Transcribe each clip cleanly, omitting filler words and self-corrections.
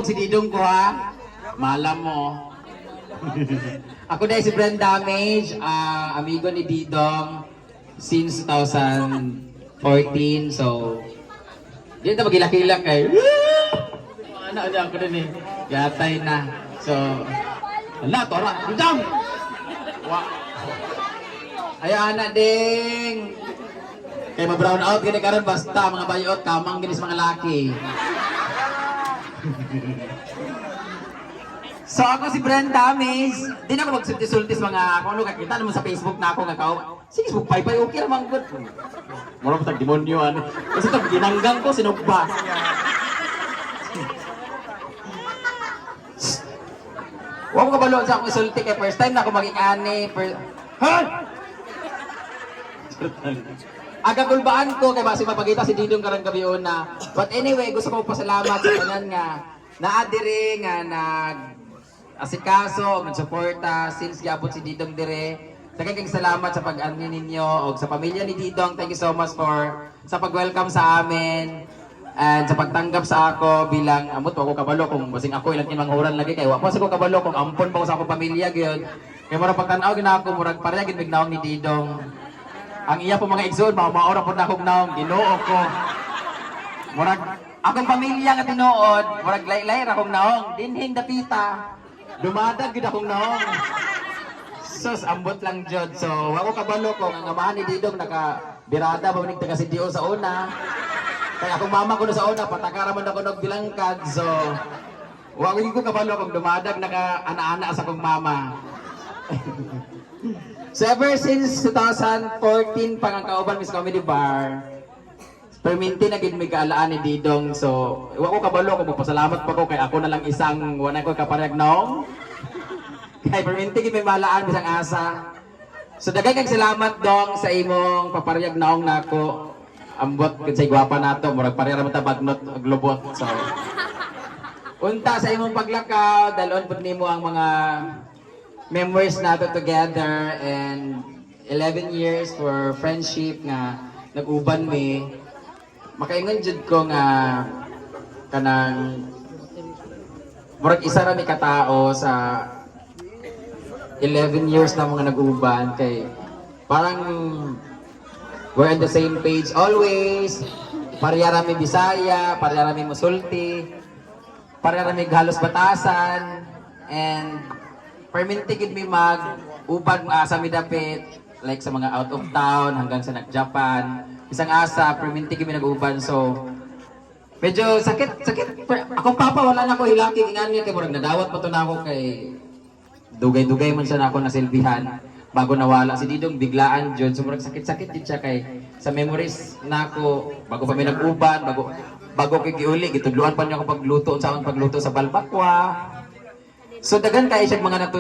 Si Didong ko ha, malam mo. Ako dahil si Brand Damage, amigo ni Didong since 2014. So, di na magilak-ilak kay ano niya ako din eh. Yatay na. So, ala, tora, Didong! Ayan na ding! Kaya ma-brown out, gini karon basta mga bayot, kamang ginis mga laki. So ako si Brand Damage, di na ako magsultis-sultis mga kung ano kakita naman sa Facebook na ako nga kao. Sige, pay-pay okay naman good. Mura mo demonyo ano. Kasi ito, ginanggang ko, sinugba. Huwag mo kabalo sa akong isulti kay first time na ako maging ani. Ha? Agagulbaan ko kay basi mapagita si Didong karang gabion na. But anyway, gusto ko pasalamat sa tanan nga naadiri nga asikaso, nagsuporta since gyapon si Didong dire. Daghang salamat sa pag-ani ninyo o sa pamilya ni Didong. Thank you so much for sa pag-welcome sa amin and sa pagtanggap sa ako bilang amot wa ko kabalo kung basing ako ilang kinmanguran lagi kay wa pa sa ko kabalo kung ampon pa ko sa akong pamilya gyud. Kay mura pagtan-aw gina ako murag pareha gid mignaong ni Didong. Ang iya po mga igsoon maura po na akong naong Ginoo ko. Murag akong pamilya nga tinuod, murag laylay ra akong naong dinhing dapita. Dumadag gid akong naong. Sus, ambot lang jud. So, ako kabalo ko ang amahan ni Didong naka-birada ba ning taga CDO sa una. Kaya akong mama ko na sa una patakara man ako nagbilangkad. So, wa ko kabalo kung dumadag naka-ana-ana sa akong mama. So, ever since 2014 pang ang kauban Miss Comedy Bar, perminti na gid may kaalaan ni Didong. So, wa ko kabalo kung magpasalamat pa ko kay ako na lang isang wala ko kaparehag naong. Kay perminti gid may malaan bisang asa. So, daghang salamat dong sa imong paparehag naong nako. Ambot gid sa gwapa nato, murag pareha man ta bagnot ug lubot. So, unta sa imong paglakaw, dalon pud nimo ang mga memories nato together and 11 years for friendship nga nag-uban mi. Makaingon jud ko nga kanang murag isa ra mi katao sa 11 years na mga nag-uban kay parang we're on the same page always. Pareha ra mi Bisaya, pareha ra mi Musulti, pareha ra mi halos batasan and perminti gid mi mag-uban sa midapit like sa mga out of town hanggang sa nag-Japan. Isang asa, perminti kami nag-uban. So, medyo sakit. Akong papa, wala na ako hilaki. Ingan niya, kay murag nadawat pa to na ako kay dugay-dugay man siya na ako nasilbihan. Bago nawala si Didong, biglaan dyan. So, murag sakit-sakit din siya kay sa memories na ako, bago pa may nag-uban, bago kay giuli, gitudluan pa niya ako pagluto, saan pagluto sa balbakwa. So, dagan kayo siya mga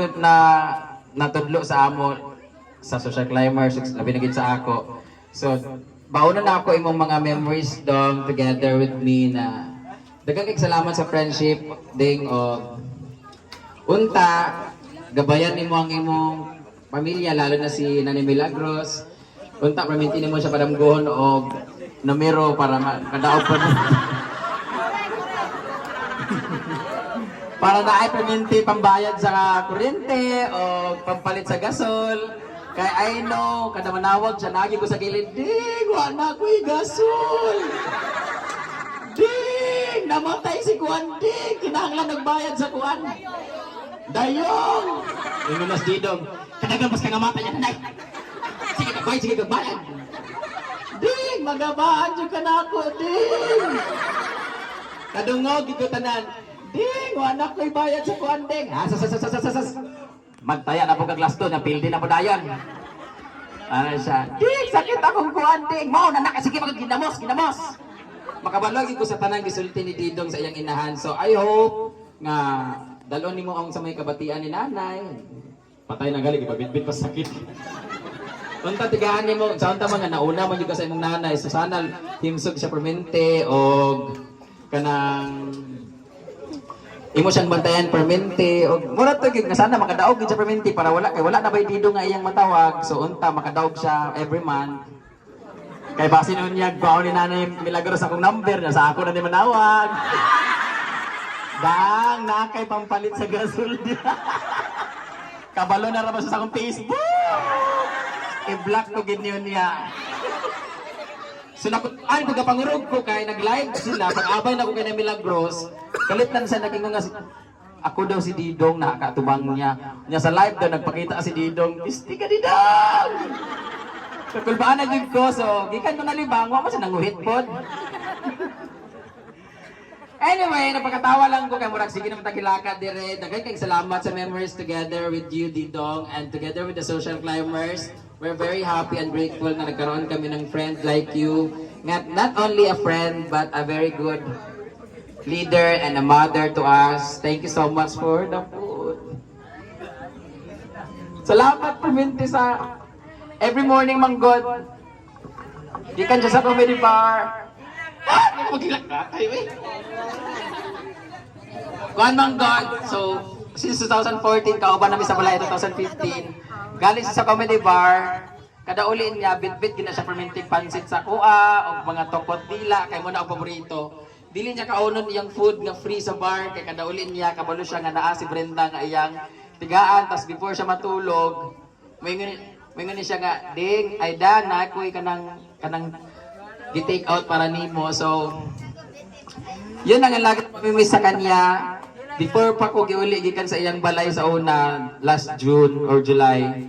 natudlo sa amo, sa social climbers, labi na gid sa ako. So, bauna na ako imong mga memories dong together with me na daghang salamat sa friendship ding og unta gabayan nimo ang imong pamilya lalo na si Nani Milagros. Unta perminti nimo siya padamgohon og numero para kadaog pa para na ay perminti pambayad sa kuryente o pampalit sa gasol. Kay I know, kada manawag siya, nagi ko sa gilid, ding, wala ko'y gasol. Ding, namatay si Kuan, ding, kinahanglan nagbayad sa Kuan. Dayong! Yung mas Didong, kadagan mas kangamata niya, nanay. Sige kagbayad. Ding, magabaan siya ka na ako, ding. Kadungog, ikaw ding, wala ko'y bayad sa Kuan, ding. Sas. Magtaya na po kaglasto na pildi na po dayon. Ano siya? Ding, sakit akong kuan, ding. Mao na nakasige ginamos. Makabalog ko sa tanang gisulti ni Didong sa iyang inahan. So I hope nga dalon nimo ang sa may kabatian ni nanay. Patay na gali gibabitbit pa sakit. Unta tigaan nimo sa unta mga nauna man jud ka sa imong nanay. So sana himsog siya permente og kanang imo siyang bantayan permente og mura to gyud nga sana makadaog gid sa permente para wala na bay Didong nga iyang matawag. So unta makadaog siya every month kay basi nun niya baon ni Nanay Milagros akong number na sa ako na di manawag. Dang, nakay pampalit sa gasol niya. Kabalo na raman sa akong Facebook. I-block ko ganyan niya. So ay pagkapangurog ko kay nag-live sila, pag-abay na ko kay na Milagros, kalitan sa naging nga ako daw si Didong, nakakatubang niya. Niya sa live daw, nagpakita si Didong, "Pisti ka Didong!" Kakulbaan na yun ko, so gikan ko na libang, wala siya nanguhit po. Anyway, napakatawa lang ko kay Murag. Sige naman tagilakad dire. Dagay kay salamat sa memories together with you, Didong, and together with the social climbers. We're very happy and grateful na nagkaroon kami ng friend like you. Not only a friend, but a very good leader and a mother to us. Thank you so much for the food. Salamat Perminti sa every morning manggod. Di kan sa comedy bar. Magilak ka tayo eh. Kuan manggod. So, since 2014, kauban namin sa Balay 2015. Galing sa comedy bar, kada uli niya, bit-bit gina siya perminting pansit sa kuha, o mga tokot dila, kay mo na ang paborito. Dili niya kaunon iyang food nga free sa bar, kay kada uli niya, kabalo siya nga naa si Brenda nga iyang tigaan, tas before siya matulog, may ngani siya nga, "Ding, ay dan, nakoy kanang gi-take out para nimo." So, yun ang lagi mamimiss sa kanya. Before pa ko giuli gikan sa iyang balay sa una, last June or July,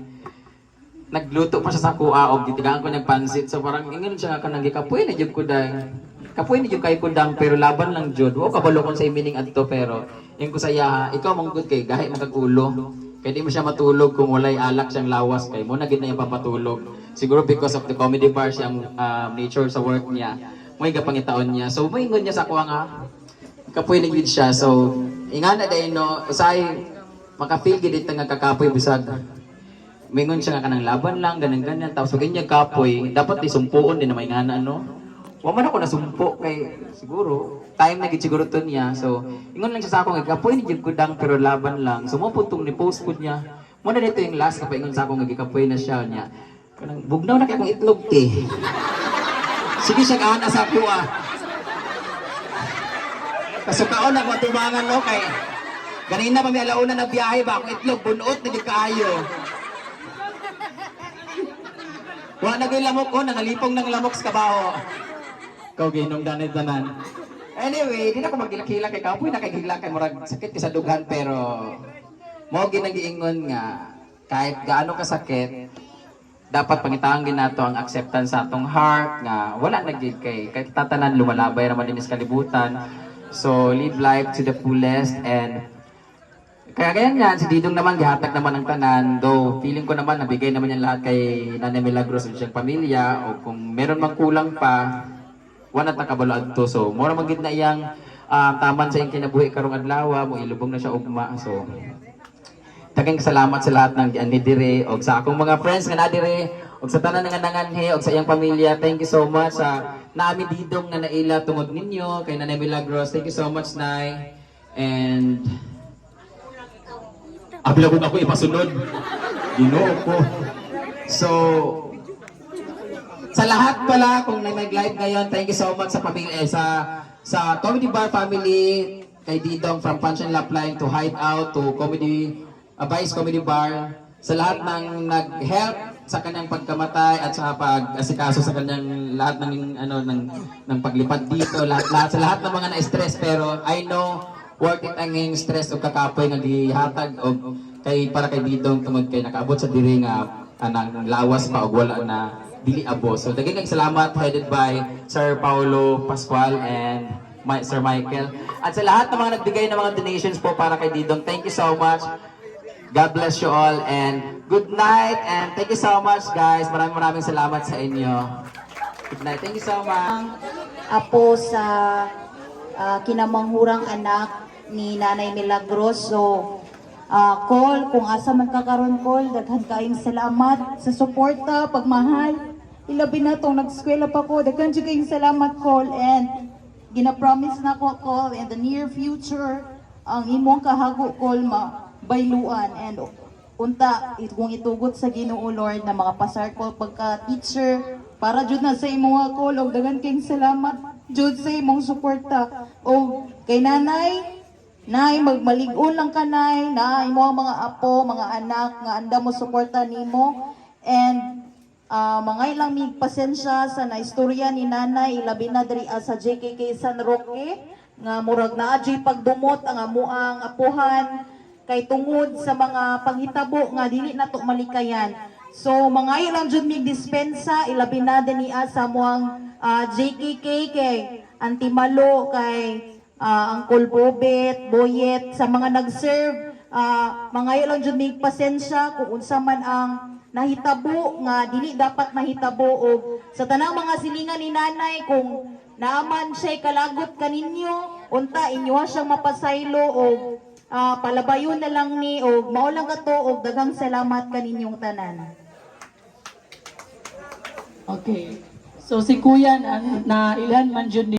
nagluto pa siya sa kuha o gitigaan ko nagpansit. So parang ingon siya kanang gikapoy na jud ko dai. Kapoy ni jud kay kundang pero laban lang jud. Wa kabalo kon sa meaning adto pero yung ko sa iya, ikaw mong good kay gahi magkagulo. Kaya di mo siya matulog kung walay alak siyang lawas kay mo na gid na yung papatulog. Siguro because of the comedy bar siyang nature sa work niya. Mo gapangitaon niya. So moingon niya sa kuha nga kapoy na gid siya. So ingana day no usay maka-feel gid nga kakapoy bisag. Mingon siya nga kanang laban lang ganang-ganyan tapos ganyan kapoy dapat isumpuon din na may ngana no. Wa man ako nasumpo kay siguro time na gid siguro to niya. So ingon lang siya sa ako nga kapoy ni jud kudang pero laban lang. So mo putong ni post pud niya. Mo na dito yung last kapay ingon sa ako nga gikapoy na siya niya. Kanang bugnaw na kay akong itlog te. Sige siya kaana sa ako ah. Kasukaon na matubangan no kay ganina pa may alauna na biyahe ba akong itlog bunuot na gid kaayo. Wa na gay lamok ko nangalipong ng lamok sa kabaho. Kau ginong danay tanan. Anyway, di na ko magilak-hilak kay kapoy na kay hilak kay murag sakit kay sa dughan pero mo ginagiingon nga kahit gaano ka sakit dapat pangitaang ginato ang acceptance sa atong heart nga wala na gid kay tatanan lumalabay naman din sa kalibutan. So, live life to the fullest and kaya ganyan si Didong naman, gihatag naman ang tanan. Though, feeling ko naman, nabigay naman yan lahat kay Nanay Milagros at siyang pamilya o kung meron mang kulang pa, wala na kabaloan to. So, mura magigit na iyang taman sa iyang kinabuhi karong adlaw, mo ilubong na siya ugma. So, tagang salamat sa lahat ng dire o sa akong mga friends nga nadire o sa tanan nga nanganhe o sa iyang pamilya. Thank you so much sa naami Didong na naila tungod ninyo kay Nanay Milagros. Thank you so much, Nay. And apila kung ako ipasunod. Ginoo ko. So, sa lahat pala kung nag-live ngayon, thank you so much sa pamilya sa Comedy Bar family kay Didong from Punch and Lapline to Hideout to Vice Comedy Bar, sa lahat ng nag-help sa kanyang pagkamatay at sa pag-asikaso sa kanyang lahat ng paglipad dito, sa lahat ng mga na-stress pero I know worth it ang stress o kakapoy nga gihatag og para kay Didong tungod kay nakaabot sa diri nga anang lawas pa og wala na dili abo. So daghang salamat headed by Sir Paulo Pascual and Sir Michael at sa lahat ng mga nagbigay ng mga donations po para kay Didong. Thank you so much. God bless you all and good night and thank you so much guys. Maraming salamat sa inyo. Good night. Thank you so much. Apo sa kinamanghurang anak ni Nanay Milagros. So, Col, kung asa man kakaroon Col, daghan kaayong salamat sa suporta, pagmahal. Ilabi na tong nag-eskwela pa ko, daghan jud kaayong salamat Col and gina-promise na ko Col in the near future ang imong kahago Col bayluan and unta kung itugot sa Ginoo Lord na mga pasar ko pagka-teacher para jud na sa imong Col og daghan kaayong salamat jud sa imong suporta o kay nanay Nay, magmaligon lang ka, Nay. Nay, mo ang mga apo, mga anak, nga anda mo suporta nimo. And mga ilang mig pasensya sa naistorya ni Nanay, ilabi na diri sa JKK San Roque, nga murag na adyo'y pagdumot ang amuang apuhan, kay tungod sa mga panghitabo nga dili nato malikayan. So mga ilang jud mig dispensa, ilabi na din niya sa amuang JKK kay Antimalo, kay Uncle Bobet, Boyet, sa mga nag-serve, mga ilang jud mig pasensya kung unsa man ang nahitabo nga dili dapat mahitabo, o sa tanang mga silingan ni Nanay kung naaman siya'y kalagot kaninyo, unta inyo siyang mapasaylo o palabayon na lang ni, o maulang kato, o daghang salamat kaninyong tanan. Okay. So si Kuya na ilan man jud